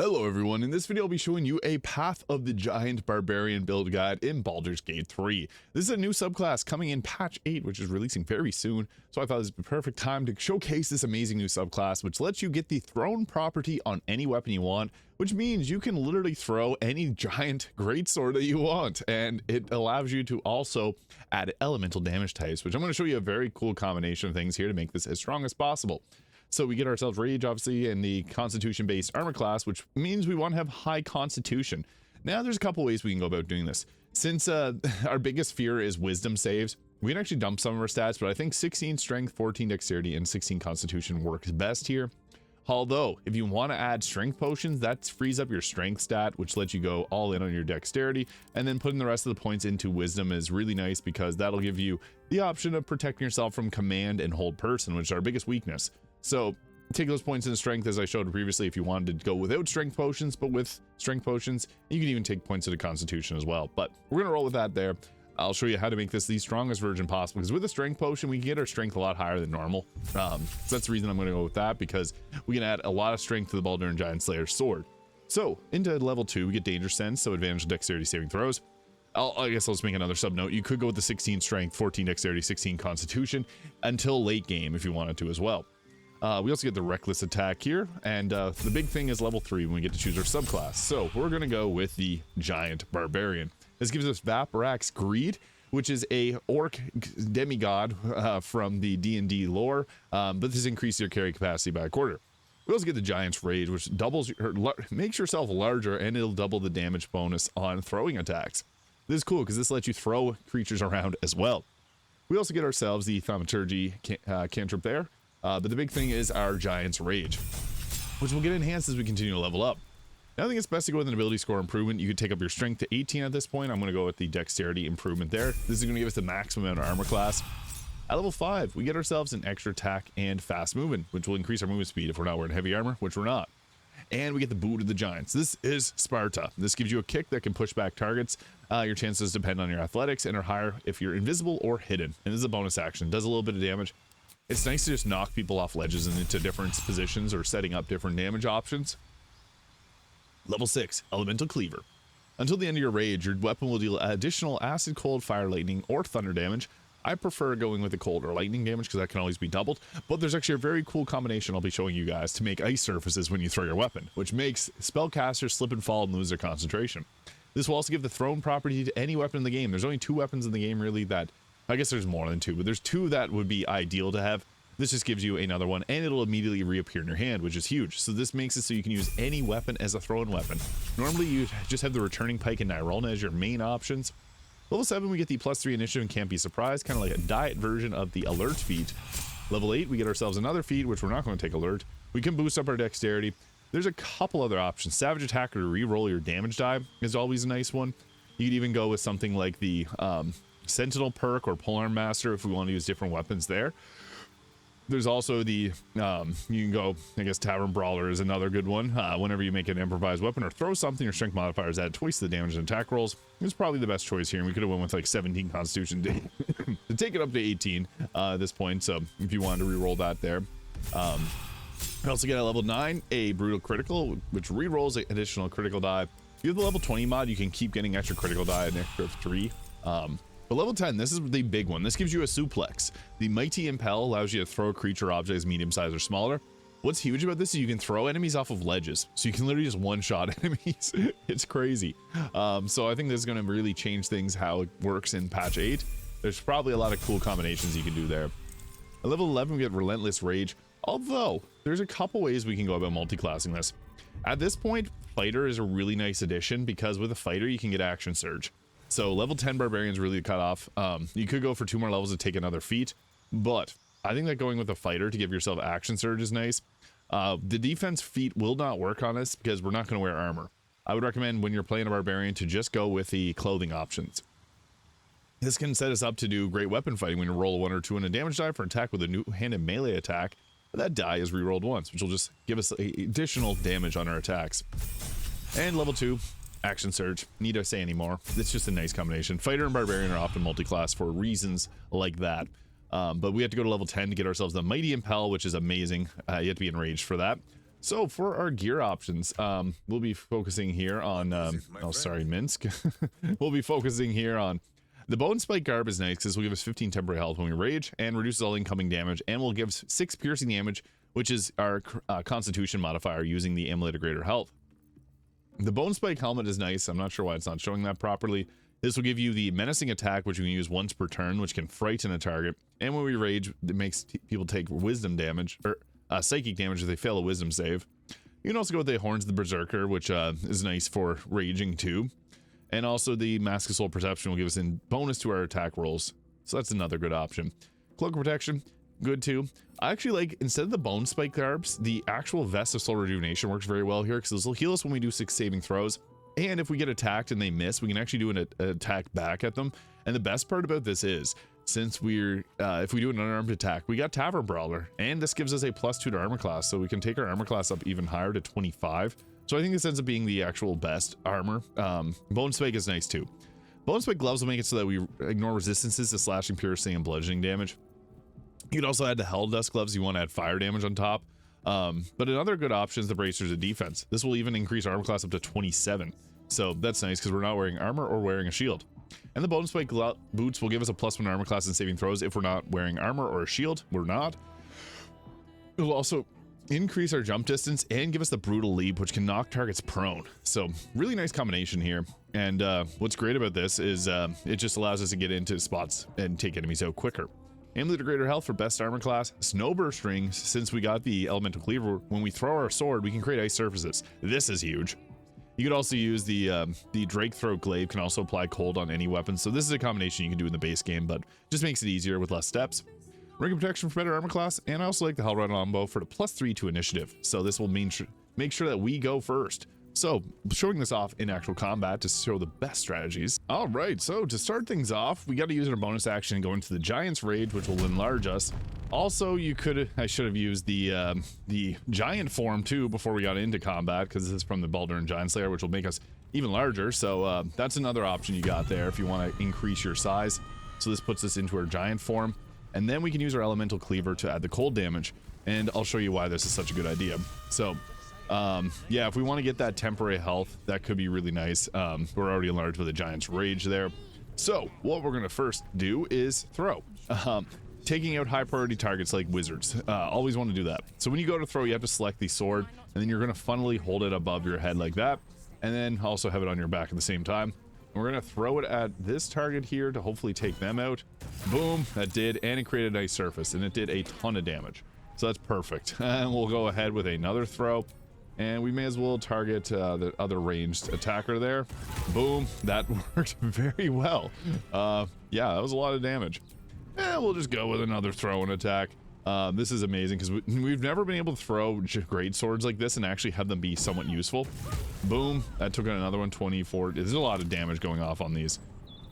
Hello everyone, in this video I'll be showing you a Path of the Giant Barbarian build guide in Baldur's Gate 3. This is a new subclass coming in patch 8, which is releasing very soon, so I thought this was the perfect time to showcase this amazing new subclass, which lets you get the thrown property on any weapon you want, which means you can literally throw any giant greatsword that you want, and it allows you to also add elemental damage types, which I'm going to show you a very cool combination of things here to make this as strong as possible. So we get ourselves Rage, obviously, in the Constitution-based armor class, which means we want to have high Constitution. Now, there's a couple ways we can go about doing this. Since our biggest fear is Wisdom saves, we can actually dump some of our stats, but I think 16 Strength, 14 Dexterity, and 16 Constitution works best here. Although, if you want to add Strength Potions, that frees up your Strength stat, which lets you go all in on your Dexterity, and then putting the rest of the points into Wisdom is really nice because that'll give you the option of protecting yourself from Command and Hold Person, which is our biggest weakness. So take those points in strength as I showed previously if you wanted to go without strength potions, but with strength potions you can even take points into constitution as well. But we're gonna roll with that there. I'll show you how to make this the strongest version possible, because with a strength potion we can get our strength a lot higher than normal. So that's the reason I'm gonna go with that, because we can add a lot of strength to the Baldur and Giant Slayer's sword. So into level 2 we get Danger Sense, so advantage Dexterity saving throws. I guess I'll just make another sub note. You could go with the 16 strength, 14 dexterity, 16 constitution until late game if you wanted to as well. We also get the reckless attack here, and the big thing is level 3 when we get to choose our subclass. So we're gonna go with the Giant Barbarian. This gives us Vaporax Greed, which is a orc demigod from the D&D lore, but this increases your carry capacity by a quarter. We also get the Giant's Rage, which doubles makes yourself larger, and it'll double the damage bonus on throwing attacks. This is cool because this lets you throw creatures around as well. We also get ourselves the Thaumaturgy cantrip there. But the big thing is our Giant's Rage, which will get enhanced as we continue to level up. Now I think it's best to go with an ability score improvement. You could take up your strength to 18 at this point. I'm going to go with the dexterity improvement there. This is going to give us the maximum amount of armor class. At level 5, we get ourselves an extra attack and fast movement, which will increase our movement speed if we're not wearing heavy armor, which we're not. And we get the Boot of the Giants. This is Sparta. This gives you a kick that can push back targets. Your chances depend on your athletics and are higher if you're invisible or hidden. And this is a bonus action. It does a little bit of damage. It's nice to just knock people off ledges and into different positions or setting up different damage options. Level 6, Elemental Cleaver. Until the end of your rage, your weapon will deal additional acid, cold, fire, lightning, or thunder damage. I prefer going with the cold or lightning damage because that can always be doubled, but there's actually a very cool combination I'll be showing you guys to make ice surfaces when you throw your weapon, which makes spellcasters slip and fall and lose their concentration. This will also give the thrown property to any weapon in the game. There's only 2 weapons in the game really that, I guess there's more than 2, but there's 2 that would be ideal to have. This just gives you another one, and it'll immediately reappear in your hand, which is huge. So this makes it so you can use any weapon as a thrown weapon. Normally you just have the returning pike and Nyrona as your main options. Level 7 we get the +3 initiative and can't be surprised, kind of like a diet version of the alert feat. Level 8 we get ourselves another feat, which we're not going to take alert. We can boost up our dexterity. There's a couple other options. Savage Attacker to re-roll your damage die is always a nice one. You could even go with something like the Sentinel perk or Polearm Master if we want to use different weapons there. There's also the, you can go, I guess Tavern Brawler is another good one. Whenever you make an improvised weapon or throw something, your strength modifiers add twice the damage and attack rolls. It's probably the best choice here, and we could have went with like 17 Constitution to take it up to 18 at this point, so if you wanted to re-roll that there. We also get at level 9 a Brutal Critical, which re-rolls an additional critical die. If you have the level 20 mod, you can keep getting extra critical die, an extra 3. But level 10, this is the big one. This gives you a suplex. The Mighty Impel allows you to throw a creature or object as medium size or smaller. What's huge about this is you can throw enemies off of ledges. So you can literally just one-shot enemies. It's crazy. So I think this is going to really change things how it works in patch 8. There's probably a lot of cool combinations you can do there. At level 11, we get Relentless Rage. Although, there's a couple ways we can go about multi-classing this. At this point, Fighter is a really nice addition because with a Fighter, you can get Action Surge. So level 10 Barbarian's really cut off. You could go for 2 more levels to take another feat, but I think that going with a Fighter to give yourself Action Surge is nice. The defense feat will not work on us because we're not going to wear armor. I would recommend when you're playing a Barbarian to just go with the clothing options. This can set us up to do great weapon fighting when you roll a 1 or 2 in a damage die for attack with a new-handed melee attack. That die is re-rolled once, which will just give us additional damage on our attacks. And level 2. Action Surge, need I say anymore? It's just a nice combination. Fighter and Barbarian are often multi-class for reasons like that. But we have to go to level 10 to get ourselves the Mighty Impel, which is amazing. You have to be enraged for that. So for our gear options, we'll be focusing here on, oh, sorry, Minsk. We'll be focusing here on the Bone Spike Garb is nice because it will give us 15 temporary health when we rage and reduces all incoming damage, and will give us 6 piercing damage, which is our constitution modifier using the amulet of greater health. The Bone Spike helmet is nice. I'm not sure why it's not showing that properly. This will give you the menacing attack, which you can use once per turn, which can frighten a target. And when we rage, it makes people take wisdom damage, or psychic damage if they fail a wisdom save. You can also go with the Horns of the Berserker, which is nice for raging too. And also the Mask of Soul Perception will give us a bonus to our attack rolls. So that's another good option. Cloak of Protection, good too. I actually like, instead of the Bone Spike Garbs, the actual Vest of Soul Rejuvenation works very well here, because this will heal us when we do 6 saving throws. And if we get attacked and they miss, we can actually do an attack back at them. And the best part about this is, since we're, if we do an unarmed attack, we got Tavern Brawler, and this gives us a +2 to armor class, so we can take our armor class up even higher to 25. So I think this ends up being the actual best armor. Bone Spike is nice too. Bone Spike gloves will make it so that we ignore resistances to slashing, piercing, and bludgeoning damage. You could also add the Hell Dust gloves. You want to add fire damage on top. But another good option is the Bracers of Defense. This will even increase armor class up to 27. So that's nice because we're not wearing armor or wearing a shield. And the Bone Spike boots will give us a +1 armor class in saving throws if we're not wearing armor or a shield. We're not. It will also increase our jump distance and give us the Brutal Leap, which can knock targets prone. So really nice combination here. And what's great about this is it just allows us to get into spots and take enemies out quicker. Amulet of Greater Health for best armor class. Snowburst Rings, since we got the Elemental Cleaver, when we throw our sword, we can create ice surfaces. This is huge. You could also use the Drake Throat Glaive, can also apply cold on any weapon. So this is a combination you can do in the base game, but just makes it easier with less steps. Ring of Protection for better armor class, and I also like the Hellrun Longbow for the +3 to initiative. So this will make sure that we go first. So showing this off in actual combat to show the best strategies. All right, so to start things off, we got to use our bonus action and go into the Giant's Rage, which will enlarge us. Also, I should have used the giant form too before we got into combat, because this is from the Baldur and Giant Slayer, which will make us even larger. So that's another option you got there if you want to increase your size. So this puts us into our giant form, and then we can use our Elemental Cleaver to add the cold damage, and I'll show you why this is such a good idea. So yeah, if we want to get that temporary health, that could be really nice. We're already enlarged with a Giant's Rage there. So what we're going to first do is throw. Taking out high priority targets like wizards. Always want to do that. So when you go to throw, you have to select the sword, and then you're going to funnily hold it above your head like that, and then also have it on your back at the same time. And we're going to throw it at this target here to hopefully take them out. Boom, that did, and it created a nice surface, and it did a ton of damage. So that's perfect. And we'll go ahead with another throw, and we may as well target the other ranged attacker there. Boom, that worked very well. Yeah, that was a lot of damage. And we'll just go with another throw and attack. This is amazing because we've never been able to throw great swords like this and actually have them be somewhat useful. Boom, that took out another one, 24. There's a lot of damage going off on these.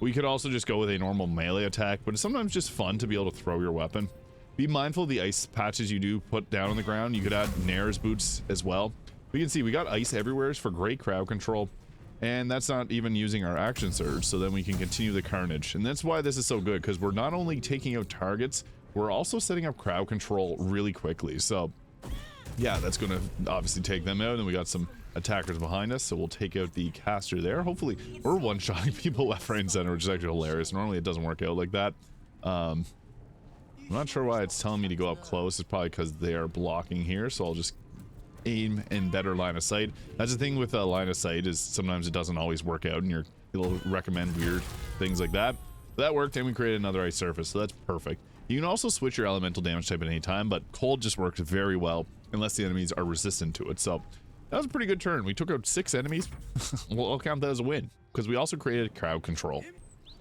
We could also just go with a normal melee attack, but it's sometimes just fun to be able to throw your weapon. Be mindful of the ice patches you do put down on the ground. You could add Nair's boots as well. We can see we got ice everywhere for great crowd control. And that's not even using our action surge, so then we can continue the carnage. And that's why this is so good, because we're not only taking out targets, we're also setting up crowd control really quickly. So yeah, that's going to obviously take them out, and we got some attackers behind us, so we'll take out the caster there. Hopefully we're one-shotting people left, right, and center, which is actually hilarious. Normally it doesn't work out like that. I'm not sure why it's telling me to go up close. It's probably because they are blocking here, so I'll just aim in better line of sight. That's the thing with line of sight, is sometimes it doesn't always work out, and it'll recommend weird things like that. But that worked, and we created another ice surface, so that's perfect. You can also switch your elemental damage type at any time, but cold just works very well unless the enemies are resistant to it. So that was a pretty good turn. We took out 6 enemies. Well, I'll count that as a win, because we also created crowd control.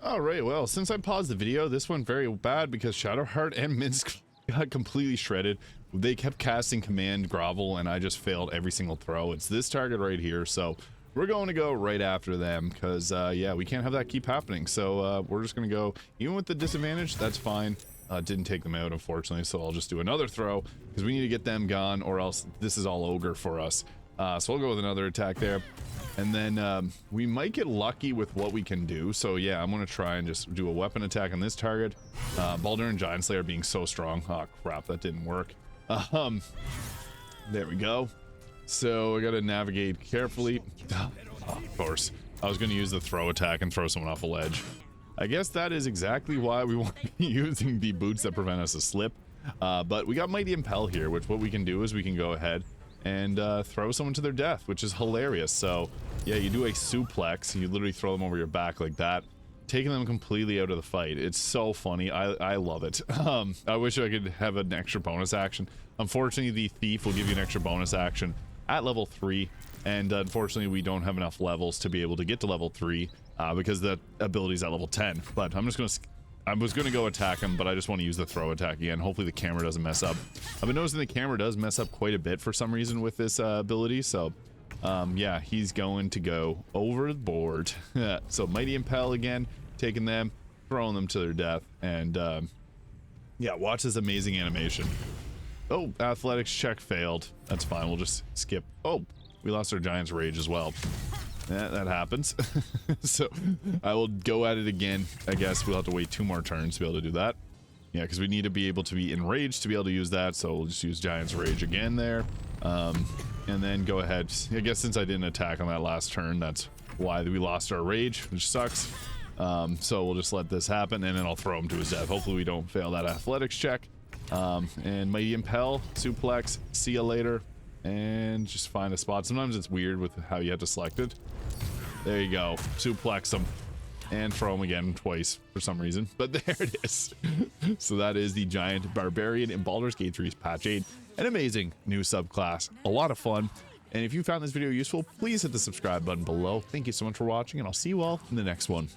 All right, well, since I paused the video, this went very bad because Shadowheart and Minsk got completely shredded. They kept casting command grovel, and I just failed every single throw. It's this target right here, so we're going to go right after them, because yeah, we can't have that keep happening. So we're just going to go, even with the disadvantage, that's fine. Didn't take them out, unfortunately, so I'll just do another throw, because we need to get them gone, or else this is all ogre for us. So I'll go with another attack there, and then we might get lucky with what we can do. So yeah, I'm going to try and just do a weapon attack on this target. Baldur and Giant Slayer being so strong. Oh crap, that didn't work. There we go. So I gotta navigate carefully. Of course, I was gonna use the throw attack and throw someone off a ledge. I guess that is exactly why we want to be using the boots that prevent us to slip. But we got Mighty Impel here, which what we can do is we can go ahead and throw someone to their death, which is hilarious. So yeah, you do a suplex and you literally throw them over your back like that, taking them completely out of the fight. It's so funny. I love it. I wish I could have an extra bonus action. Unfortunately, the thief will give you an extra bonus action at level 3, and unfortunately we don't have enough levels to be able to get to level 3 because the ability's at level 10. But I was gonna go attack him, but I just want to use the throw attack again. Hopefully the camera doesn't mess up. I've been noticing the camera does mess up quite a bit for some reason with this ability, so yeah, he's going to go overboard. So Mighty Impel again, taking them, throwing them to their death, and yeah, watch this amazing animation. Oh, athletics check failed. That's fine, we'll just skip. Oh, we lost our Giant's Rage as well. Yeah, that happens. So I will go at it again. I guess we'll have to wait 2 more turns to be able to do that. Yeah, because we need to be able to be enraged to be able to use that, so we'll just use Giant's Rage again there. And then go ahead. I guess since I didn't attack on that last turn, that's why we lost our rage, which sucks. So we'll just let this happen, and then I'll throw him to his death. Hopefully we don't fail that athletics check. And Mighty Impel, suplex, see ya later, and just find a spot. Sometimes it's weird with how you have to select it. There you go, suplex him and throw him again twice for some reason, but there it is. So that is the Giant Barbarian in Baldur's Gate 3's patch 8. An amazing new subclass, a lot of fun. And if you found this video useful, please hit the subscribe button below. Thank you so much for watching, and I'll see you all in the next one.